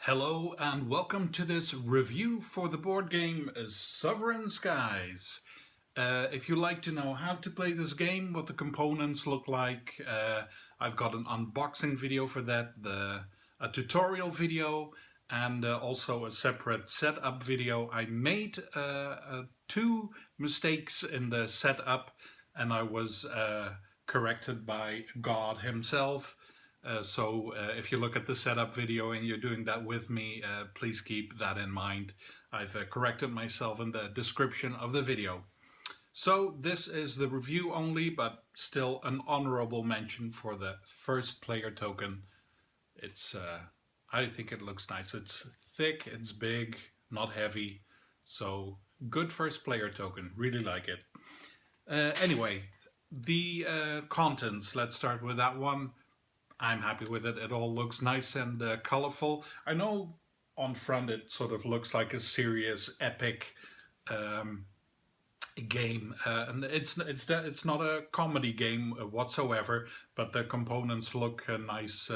Hello and welcome to this review for the board game Sovereign Skies. If you'd like to know how to play this game, what the components look like, I've got an unboxing video for that, a tutorial video, and also a separate setup video. I made two mistakes in the setup and I was corrected by God himself. So if you look at the setup video and you're doing that with me, please keep that in mind. I've corrected myself in the description of the video. So this is the review only, but still an honorable mention for the first player token. It's, I think it looks nice. It's thick, it's big, not heavy. So good first player token, really like it. Anyway, the contents, let's start with that one. I'm happy with it. It all looks nice and colorful. I know on front it sort of looks like a serious, epic game, and it's not a comedy game whatsoever. But the components look nice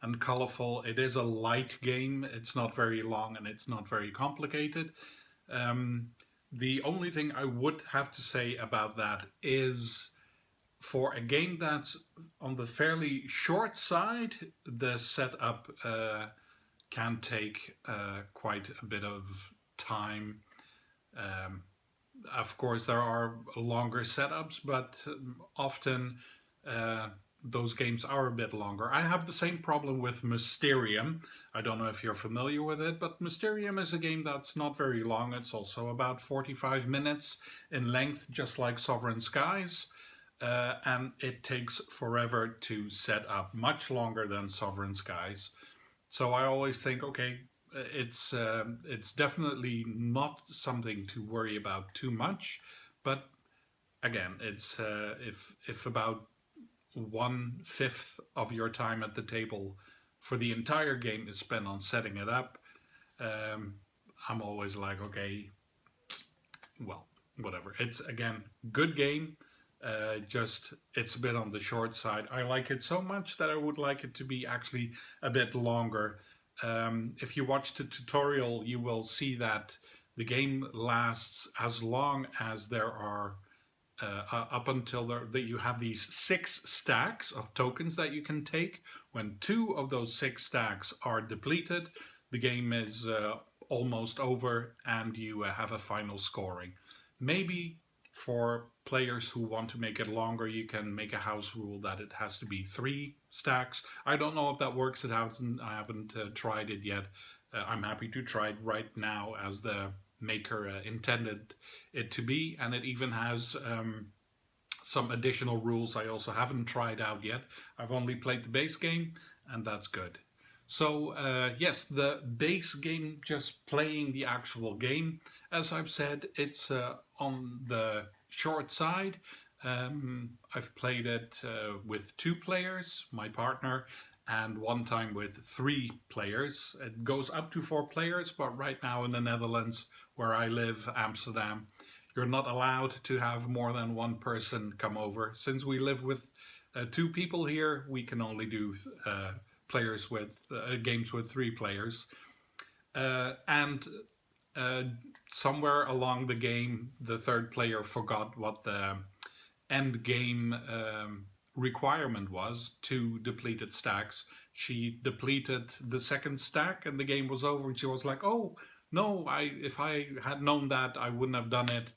and colorful. It is a light game. It's not very long and it's not very complicated. The only thing I would have to say about that is, for a game that's on the fairly short side, the setup can take quite a bit of time. Of course, there are longer setups, but often those games are a bit longer. I have the same problem with Mysterium. I don't know if you're familiar with it, but Mysterium is a game that's not very long. It's also about 45 minutes in length, just like Sovereign Skies. And it takes forever to set up, much longer than Sovereign Skies. So I always think, okay, it's definitely not something to worry about too much. But again, it's if about 1/5 of your time at the table for the entire game is spent on setting it up, I'm always like, okay, well, whatever. It's, again, good game. Just it's a bit on the short side. I like it so much that I would like it to be actually a bit longer. If you watch the tutorial, you will see that the game lasts as long as there are up until that you have these 6 stacks of tokens that you can take. When 2 of those 6 stacks are depleted, the game is almost over and you have a final scoring. Maybe for players who want to make it longer, you can make a house rule that it has to be 3 stacks. I don't know if that works. I haven't tried it yet. I'm happy to try it right now, as the maker intended it to be, and it even has some additional rules I also haven't tried out yet. I've only played the base game, and that's good. So yes, the base game, just playing the actual game, as I've said, it's on the short side. I've played it with 2 players, my partner, and one time with 3 players. It goes up to 4 players, but right now in the Netherlands, where I live, Amsterdam, you're not allowed to have more than 1 person come over. Since we live with 2 people here, we can only do players with games with 3 players, and somewhere along the game, the 3rd player forgot what the end game requirement was: 2 depleted stacks. She depleted the 2nd stack, and the game was over. And she was like, "Oh no! If I had known that, I wouldn't have done it."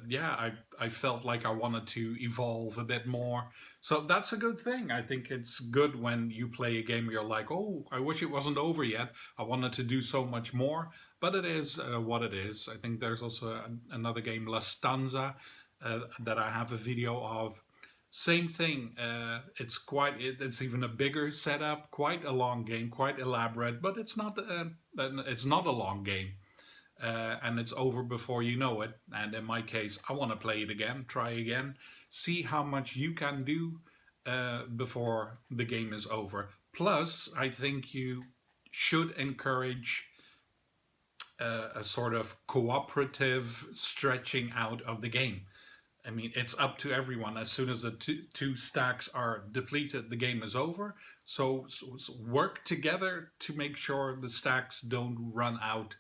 Yeah, I felt like I wanted to evolve a bit more. So that's a good thing. I think it's good when you play a game, you're like, oh, I wish it wasn't over yet. I wanted to do so much more. But it is what it is. I think there's also another game, La Stanza, that I have a video of. Same thing. It's even a bigger setup, quite a long game, quite elaborate, but it's not a long game. And it's over before you know it. And in my case, I want to play it again, try again, see how much you can do before the game is over. Plus, I think you should encourage a sort of cooperative stretching out of the game. I mean, it's up to everyone. As soon as the two stacks are depleted, the game is over. So work together to make sure the stacks don't run out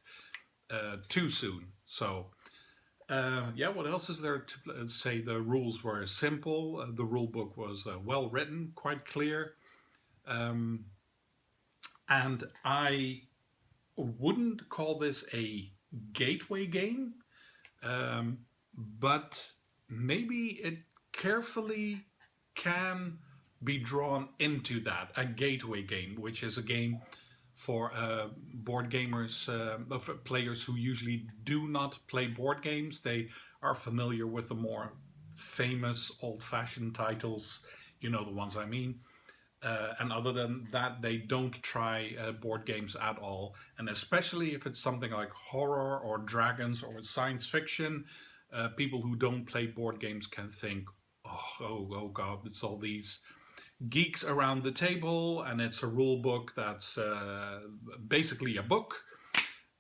too soon. So yeah, what else is there to say? The rules were simple. The rule book was well written, quite clear, um, and I wouldn't call this a gateway game, um, but maybe it carefully can be drawn into that, a gateway game, which is a game for board gamers, of players who usually do not play board games. They are familiar with the more famous old-fashioned titles, you know the ones I mean. And other than that, they don't try board games at all. And especially if it's something like horror or dragons or science fiction, people who don't play board games can think, oh God, it's all these geeks around the table, and it's a rule book that's basically a book.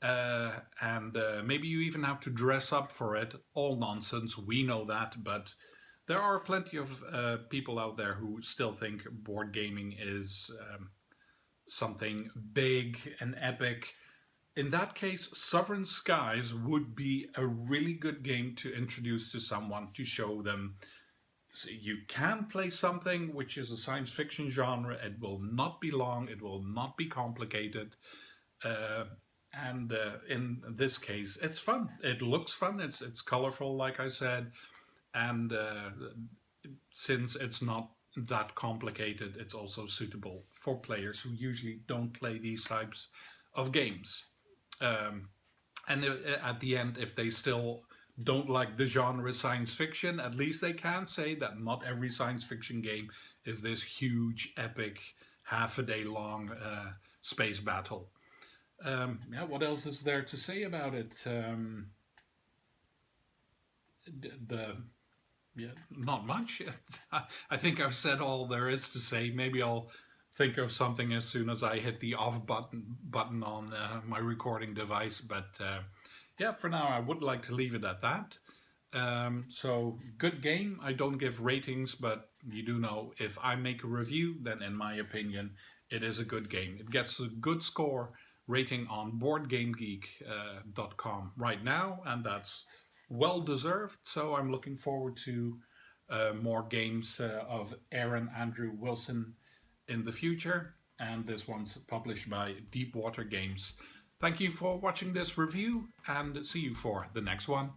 And maybe you even have to dress up for it. All nonsense, we know that, but there are plenty of people out there who still think board gaming is something big and epic. In that case, Sovereign Skies would be a really good game to introduce to someone, to show them, so you can play something which is a science fiction genre. It will not be long, it will not be complicated. And in this case, it's fun. It looks fun, it's colorful, like I said. And since it's not that complicated, it's also suitable for players who usually don't play these types of games. And at the end, if they still don't like the genre science fiction, at least they can say that not every science fiction game is this huge, epic, half a day long space battle. Yeah, what else is there to say about it? The Yeah, not much. I think I've said all there is to say. Maybe I'll think of something as soon as I hit the off button on my recording device. But yeah, for now I would like to leave it at that. So good game. I don't give ratings, but you do know if I make a review, then in my opinion, it is a good game. It gets a good score rating on BoardGameGeek.com right now, and that's well deserved. So I'm looking forward to more games of Aaron Andrew Wilson in the future. And this one's published by Deepwater Games. Thank you for watching this review, and see you for the next one.